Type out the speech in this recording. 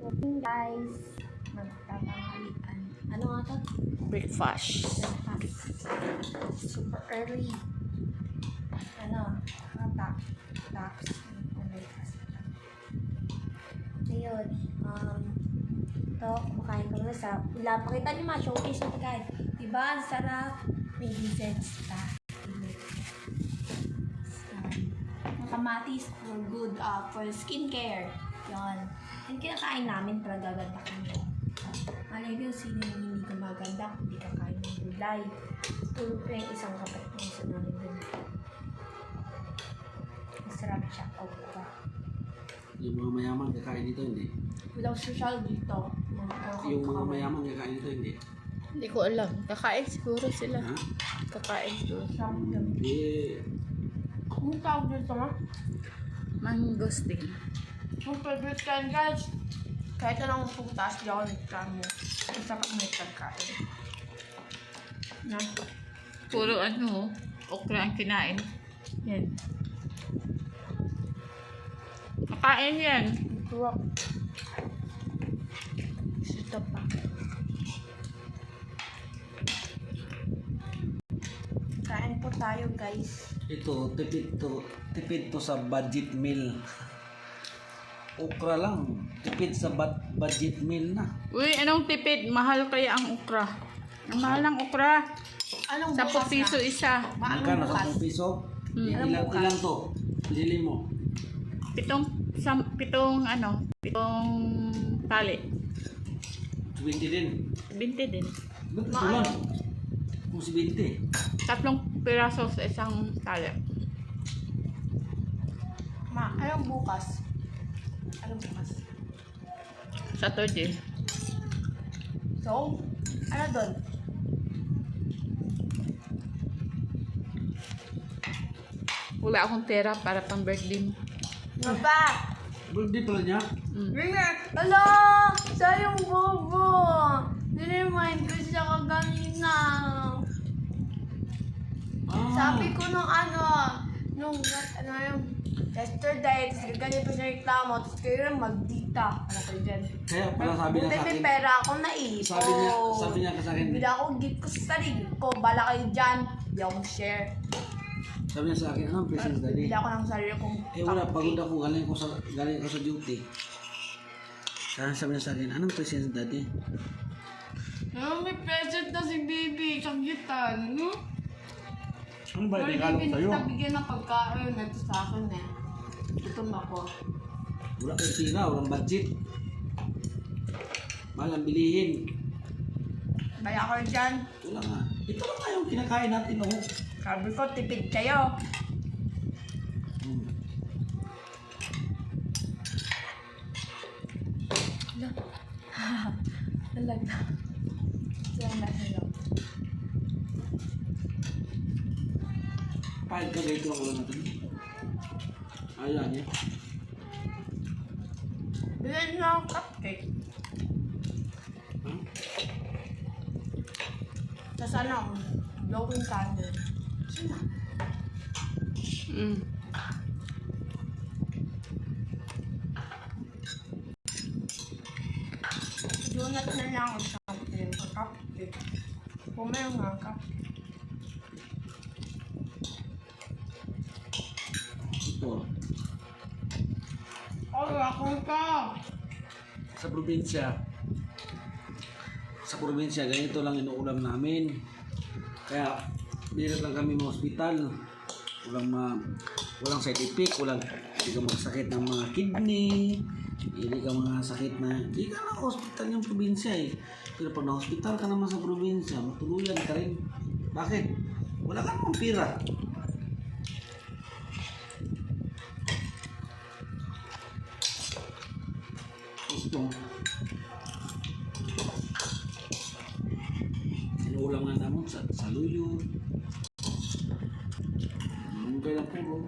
Morning guys, magtatanghalian. Ano nga to? Breakfast. Breakfast. Super early. Taps. Breakfast. Ngayon, ito, kumakain ko na sa ulam. Pakita niyo mga showcase yung pagkain. Diba? Ang sarap. May desserts pa. Kamatis for good, for skincare. Yan. Yung kinakain namin para gaganda kami. Malay ko sino yung hindi gumaganda kung hindi kakain ng gulay. Tulog pa yung isang kapat ng isa namin dun. Masarap siya. Okra. Yung mga mayaman kakain dito, hindi? Walang social dito. Yung mga mayaman kakain dito, hindi? Hindi ko alam. Kakain siguro sila. Ha? Kakain siguro. Sarap yun. Hindi. Ang tawag dito ma? Mangosteen. Yung favorite kain guys. Kahit anong putas, di ako nagkamo. Basta pag may pagkain. Na? Puro okra ang kinain. Yan. Kakain yan. Sarap. Ito pa. Kain po tayo guys. Ito, tipid to sa budget meal. Okra lang. Tipid sa budget meal na. Uy, anong tipid? Mahal kaya ang okra? Ang mahal ng okra. Anong 10 piso isa. Magkano? 10 piso? Ilang to? Lili mo. Pitong tali. 20 din. 20 din. Ba't ito lang? Kung si 20. 3 piraso sa isang tali. Ma, anong bukas? Anong bukas? Saturday. So, ano doon? Wala akong pera para pang birthday mo. Baba! Birthday pala niya. Hello! Sayang bobo! Niremind ko siya kaganina. Sabi ko nung yung yesterday, tapos ganyan pa siya reklamo, tapos kayo rin magdita. Ano kayo dyan? Kaya pala sabi niya Buti sa may akin. pera ako naipon. Sabi niya sa akin. Bila ako gift ko sa sarili ko. Bala kayo dyan. Hindi ako share. Sabi niya sa akin, anong presents daddy? Bila ako ng sarili kong Eh wala, pagod ako, galing ko sa duty. Kaya sabi niya sa akin, anong presents daddy? may present na si baby. Kagitan, no? Ano ba yung regalo ko sa'yo? Nabigyan ng pagkain. Ito sa akin eh. Gutom ako. Wala kang tira, walang budget. Mahal ang bilihin. Baya ko dyan. Wala nga. Ito lang nga yung kinakain natin, oh. Sabi ko, tipid kayo. Talaga. Salamat. Pahit ka ganito ang ulan natin. Ayan niya. Bilhin na ako cupcake. Huh? Tapos blowing candle. Sino? Donut na lang ang something. Cupcake. Pumayang nga cupcake. Ito. Ay, akong ka! Sa probinsya, ganito lang inuulam namin. Kaya, bilat lang kami mga ospital. Walang side effect, hindi ka magsakit ng mga kidney, hindi ka mga sakit na, hindi ka na hospital yung probinsya eh. Pero pag na-hospital ka naman sa probinsya, matuluyan ka rin. Bakit? Wala ka namang pira. Ito. Inuulam nga namin sa luyo. Kaya puro.